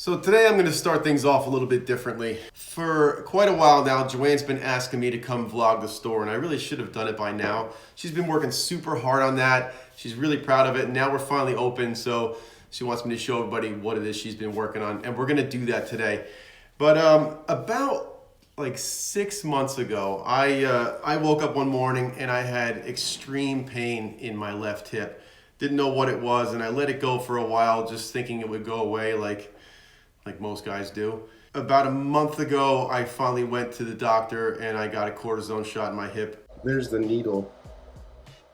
So today I'm going to start things off a little bit differently. For quite a while now, JoAnn's been asking me to come vlog the store, and I really should have done it by now. She's been working super hard on that. She's really proud of it, and now we're finally open, so she wants me to show everybody what it is she's been working on, and we're going to do that today. But about like 6 months ago, I woke up one morning and I had extreme pain in my left hip. Didn't know what it was, and I let it go for a while, just thinking it would go away like most guys do. About a month ago, I finally went to the doctor and I got a cortisone shot in my hip. There's the needle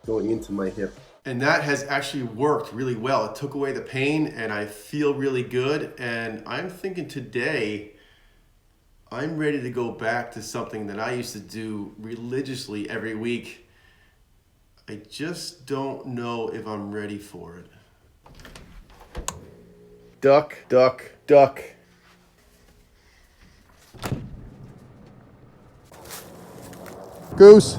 going into my hip. And that has actually worked really well. It took away the pain and I feel really good. And I'm thinking today, I'm ready to go back to something that I used to do religiously every week. I just don't know if I'm ready for it. Duck, duck, duck. Goose.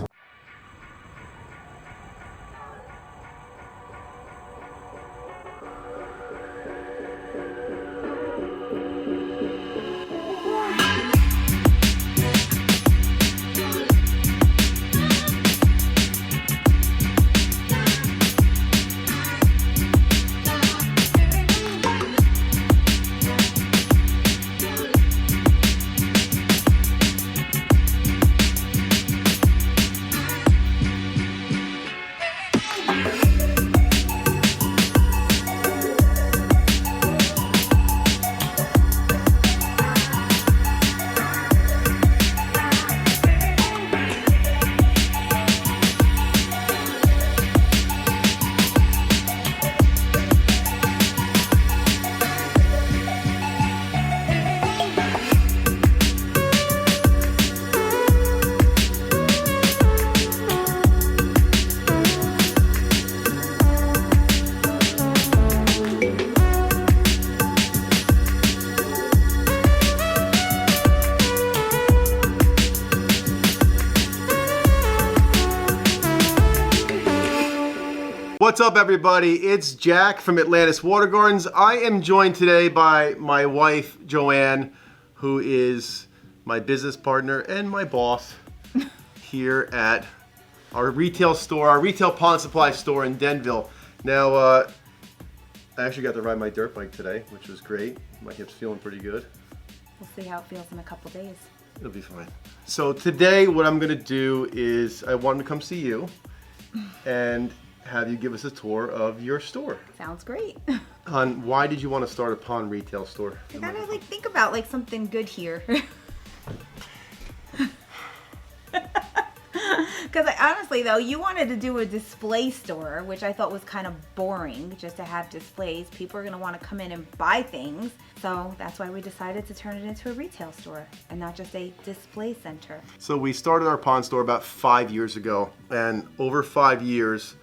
What's up, everybody? It's Jack from Atlantis Water Gardens. I am joined today by my wife, JoAnn, who is my business partner and my boss here at our retail store, our retail pond supply store in Denville. Now, I actually got to ride my dirt bike today, which was great. My hip's feeling pretty good. We'll see how it feels in a couple days. It'll be fine. So today, what I'm gonna do is I want to come see you and have you give us a tour of your store. Sounds great. Why did you want to start a pond retail store? I gotta think about something good here. Because honestly though, you wanted to do a display store, which I thought was kind of boring just to have displays. People are going to want to come in and buy things. So that's why we decided to turn it into a retail store and not just a display center. So we started our pond store about 5 years ago, and over 5 years,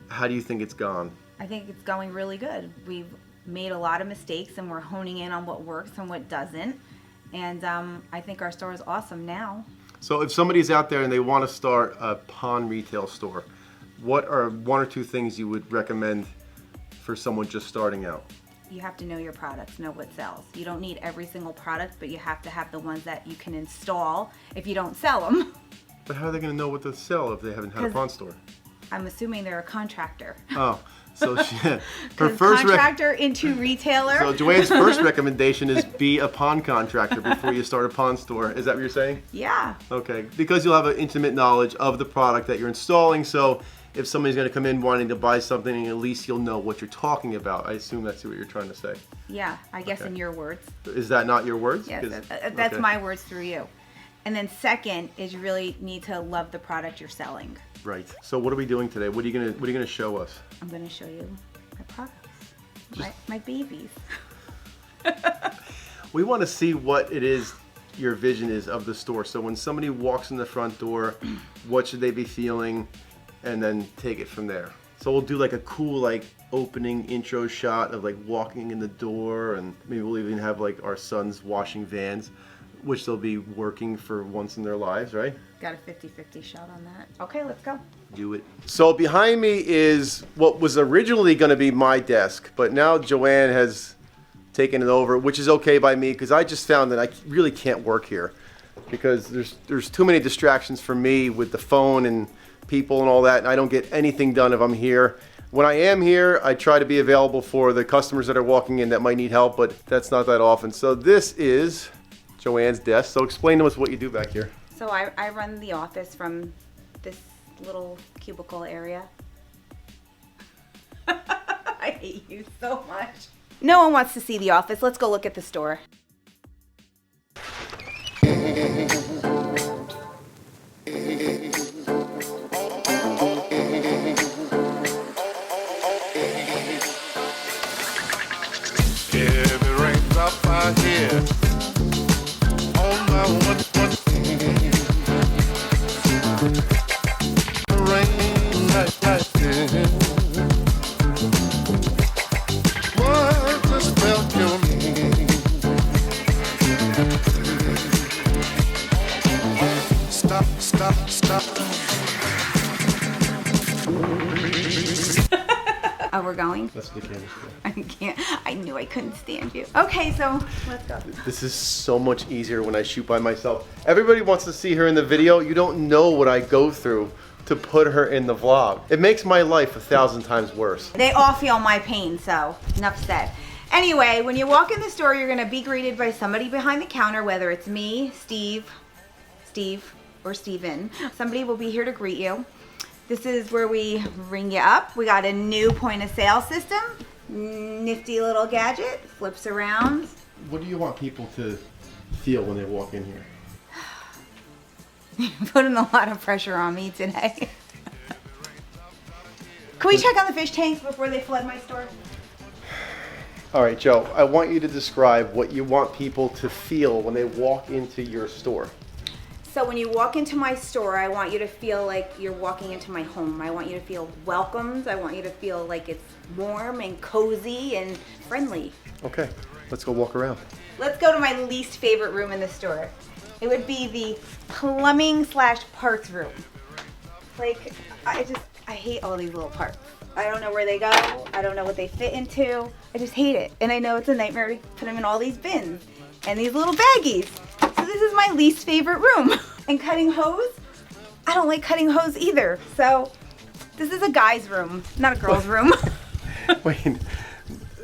how do you think it's gone? I think it's going really good. We've made a lot of mistakes and we're honing in on what works and what doesn't. And I think our store is awesome now. So if somebody's out there and they want to start a pond retail store, what are one or two things you would recommend for someone just starting out? You have to know your products, know what sells. You don't need every single product, but you have to have the ones that you can install if you don't sell them. But how are they going to know what to sell if they haven't had a pond store? I'm assuming they're a contractor. Oh, so her first contractor into retailer. So JoAnn's first recommendation is be a pond contractor before you start a pond store. Is that what you're saying? Yeah. Okay, because you'll have an intimate knowledge of the product that you're installing. So if somebody's going to come in wanting to buy something, at least you'll know what you're talking about. I assume that's what you're trying to say. Yeah, I guess in your words. Is that not your words? Yes, that's my words through you. And then second is you really need to love the product you're selling. Right. So what are we doing today? What are you gonna show us? I'm gonna show you my products, my babies. We want to see what it is your vision is of the store. So when somebody walks in the front door, what should they be feeling, and then take it from there. So we'll do like a cool opening intro shot of walking in the door, and maybe we'll even have our sons washing vans, which they'll be working for once in their lives, right? Got a 50-50 shot on that. Okay, let's go. Do it. So behind me is what was originally going to be my desk, but now JoAnn has taking it over, which is okay by me because I just found that I really can't work here because there's too many distractions for me with the phone and people and all that, and I don't get anything done if I'm here. When I am here, I try to be available for the customers that are walking in that might need help, but that's not that often. So this is JoAnn's desk. So explain to us what you do back here. So I run the office from this little cubicle area. I hate you so much. No one wants to see the office. Let's go look at the store. Oh, we're going? That's what the camera's for. I can't. I knew I couldn't stand you. Okay, so let's go. This is so much easier when I shoot by myself. Everybody wants to see her in the video. You don't know what I go through to put her in the vlog. It makes my life 1,000 times worse. They all feel my pain, so enough said. Anyway, when you walk in the store, you're gonna be greeted by somebody behind the counter, whether it's me, Steve, or Steven. Somebody will be here to greet you. This is where we ring you up. We got a new point of sale system. Nifty little gadget, flips around. What do you want people to feel when they walk in here? You're putting a lot of pressure on me today. Can we check on the fish tanks before they flood my store? All right, Joe, I want you to describe what you want people to feel when they walk into your store. So when you walk into my store, I want you to feel like you're walking into my home. I want you to feel welcomed. I want you to feel like it's warm and cozy and friendly. Okay, let's go walk around. Let's go to my least favorite room in the store. It would be the plumbing/parts room. Like, I hate all these little parts. I don't know where they go. I don't know what they fit into. I just hate it. And I know it's a nightmare to put them in all these bins and these little baggies. So this is my least favorite room. And cutting hose, I don't like cutting hose either. So this is a guy's room, not a girl's room. Wait,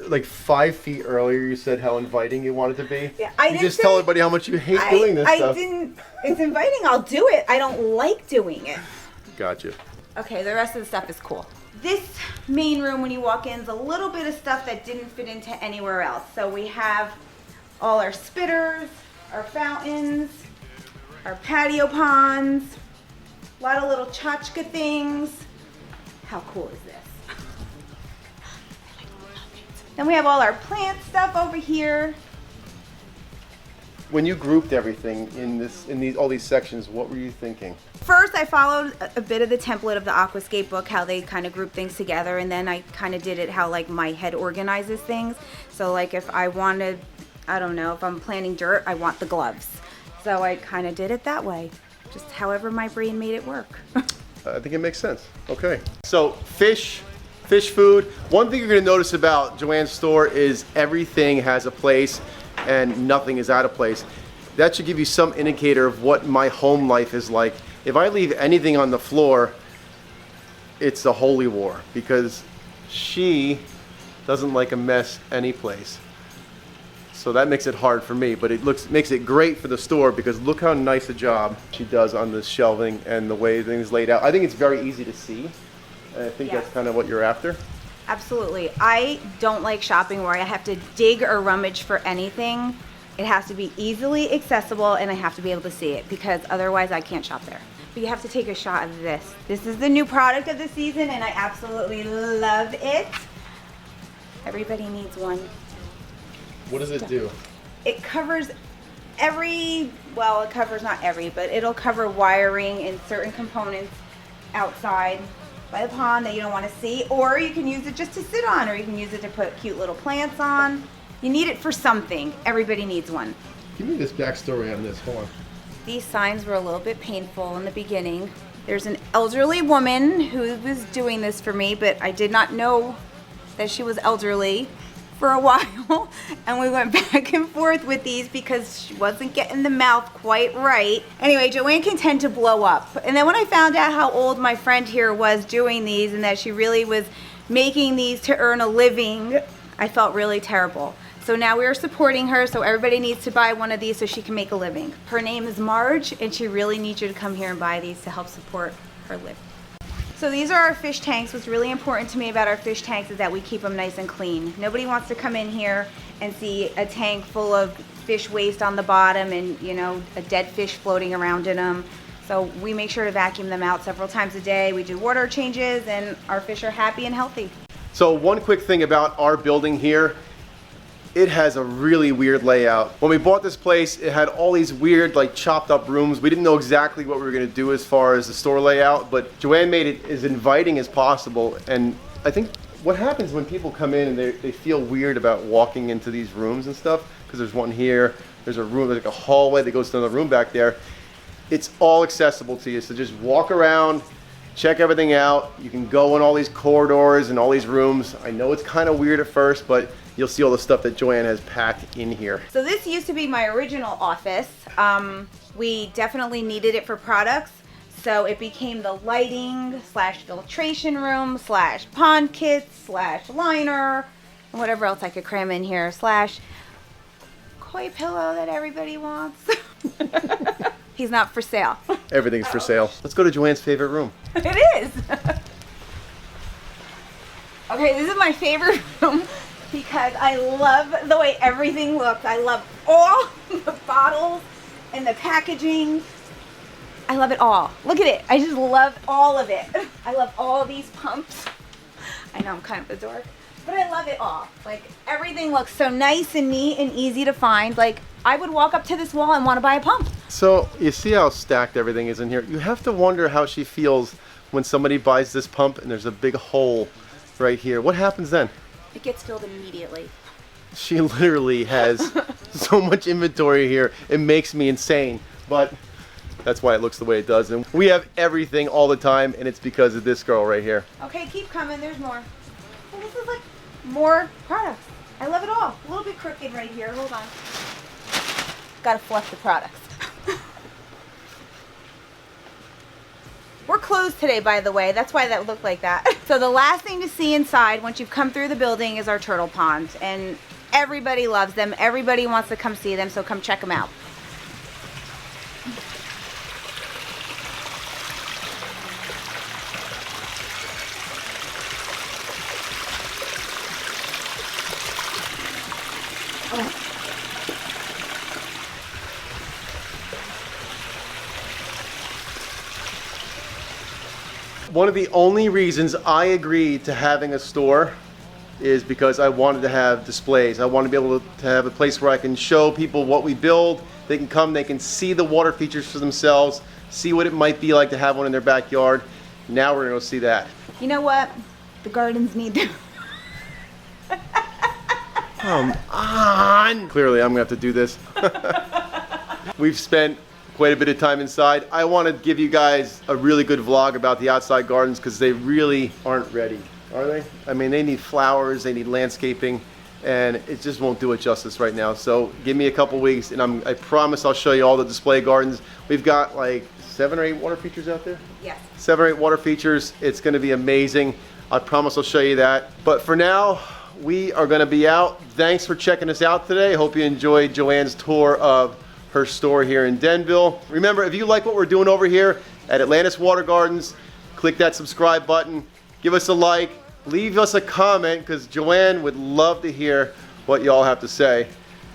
like 5 feet earlier you said how inviting you wanted to be? Yeah, you just tell everybody how much you hate doing this stuff. It's inviting, I'll do it. I don't like doing it. Gotcha. Okay, the rest of the stuff is cool. This main room, when you walk in, is a little bit of stuff that didn't fit into anywhere else. So we have all our spitters, our fountains, our patio ponds, a lot of little tchotchke things. How cool is this? Then we have all our plant stuff over here. When you grouped everything in all these sections, what were you thinking? First, I followed a bit of the template of the Aquascape book, how they kind of group things together, and then I kind of did it how like my head organizes things. So like if I wanted, I don't know, if I'm planting dirt, I want the gloves. So I kind of did it that way, just however my brain made it work. I think it makes sense. Okay. So fish food. One thing you're gonna notice about JoAnn's store is everything has a place and nothing is out of place. That should give you some indicator of what my home life is like. If I leave anything on the floor, it's a holy war because she doesn't like a mess any place. So that makes it hard for me, but it makes it great for the store because look how nice a job she does on the shelving and the way things laid out. I think it's very easy to see. And I think that's kind of what you're after. Absolutely. I don't like shopping where I have to dig or rummage for anything. It has to be easily accessible and I have to be able to see it because otherwise I can't shop there. But you have to take a shot of this. This is the new product of the season and I absolutely love it. Everybody needs one. What does it do? It covers well, it covers not every, but it'll cover wiring and certain components outside by the pond that you don't want to see, or you can use it just to sit on, or you can use it to put cute little plants on. You need it for something. Everybody needs one. Give me this backstory on this. Hold on. These signs were a little bit painful in the beginning. There's an elderly woman who was doing this for me, but I did not know that she was elderly. for a while, and we went back and forth with these because she wasn't getting the mouth quite right. Anyway, JoAnn can tend to blow up. And then when I found out how old my friend here was doing these and that she really was making these to earn a living, I felt really terrible. So now we are supporting her, so everybody needs to buy one of these so she can make a living. Her name is Marge, and she really needs you to come here and buy these to help support her living. So these are our fish tanks. What's really important to me about our fish tanks is that we keep them nice and clean. Nobody wants to come in here and see a tank full of fish waste on the bottom and, you know, a dead fish floating around in them. So we make sure to vacuum them out several times a day. We do water changes and our fish are happy and healthy. So one quick thing about our building here, it has a really weird layout. When we bought this place, it had all these weird, like, chopped up rooms. We didn't know exactly what we were gonna do as far as the store layout, but JoAnn made it as inviting as possible. And I think what happens when people come in and they feel weird about walking into these rooms and stuff, because there's one here, there's a room, there's like a hallway that goes to another room back there. It's all accessible to you, so just walk around, check everything out. You can go in all these corridors and all these rooms. I know it's kind of weird at first, but you'll see all the stuff that JoAnn has packed in here. So this used to be my original office. We definitely needed it for products. So it became the lighting / filtration room / pond kits / liner, and whatever else I could cram in here / koi pillow that everybody wants. He's not for sale. Everything's for sale. Let's go to JoAnn's favorite room. It is. Okay, this is my favorite room because I love the way everything looks. I love all the bottles and the packaging. I love it all. Look at it. I just love all of it. I love all these pumps. I know I'm kind of a dork, but I love it all. Like, everything looks so nice and neat and easy to find. Like, I would walk up to this wall and want to buy a pump. So you see how stacked everything is in here? You have to wonder how she feels when somebody buys this pump and there's a big hole right here. What happens then? It gets filled immediately. She literally has so much inventory here. It makes me insane, but that's why it looks the way it does. And we have everything all the time, and it's because of this girl right here. Okay, keep coming. There's more. And this is like more products. I love it all. A little bit crooked right here. Hold on. Gotta fluff the products. We're closed today, by the way. That's why that looked like that. So the last thing to see inside once you've come through the building is our turtle ponds. And everybody loves them. Everybody wants to come see them, so come check them out. One of the only reasons I agreed to having a store is because I wanted to have displays. I want to be able to have a place where I can show people what we build. They can come, they can see the water features for themselves, see what it might be like to have one in their backyard. Now we're gonna go see that. You know what? The gardens need them. Come on! Clearly I'm gonna have to do this. We've spent quite a bit of time inside. I want to give you guys a really good vlog about the outside gardens because they really aren't ready, are they? I mean, they need flowers, they need landscaping, and it just won't do it justice right now. So give me a couple weeks and I promise I'll show you all the display gardens. We've got like 7 or 8 water features out there? Yes. 7 or 8 water features. It's going to be amazing. I promise I'll show you that. But for now, we are going to be out. Thanks for checking us out today. Hope you enjoyed JoAnn's tour of her store here in Denville. Remember, if you like what we're doing over here at Atlantis Water Gardens, click that subscribe button, give us a like, leave us a comment, because JoAnn would love to hear what y'all have to say.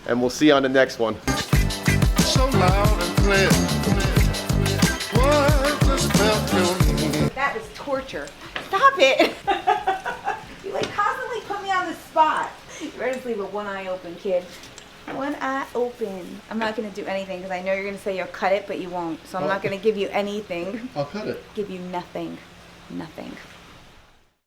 And we'll see you on the next one. So loud and clear. What just felt your That was torture. Stop it. You like constantly put me on the spot. You better sleep with one eye open, kid. One eye open. I'm not going to do anything because I know you're going to say you'll cut it, but you won't. So I'm not going to give you anything. I'll cut it. Give you nothing. Nothing.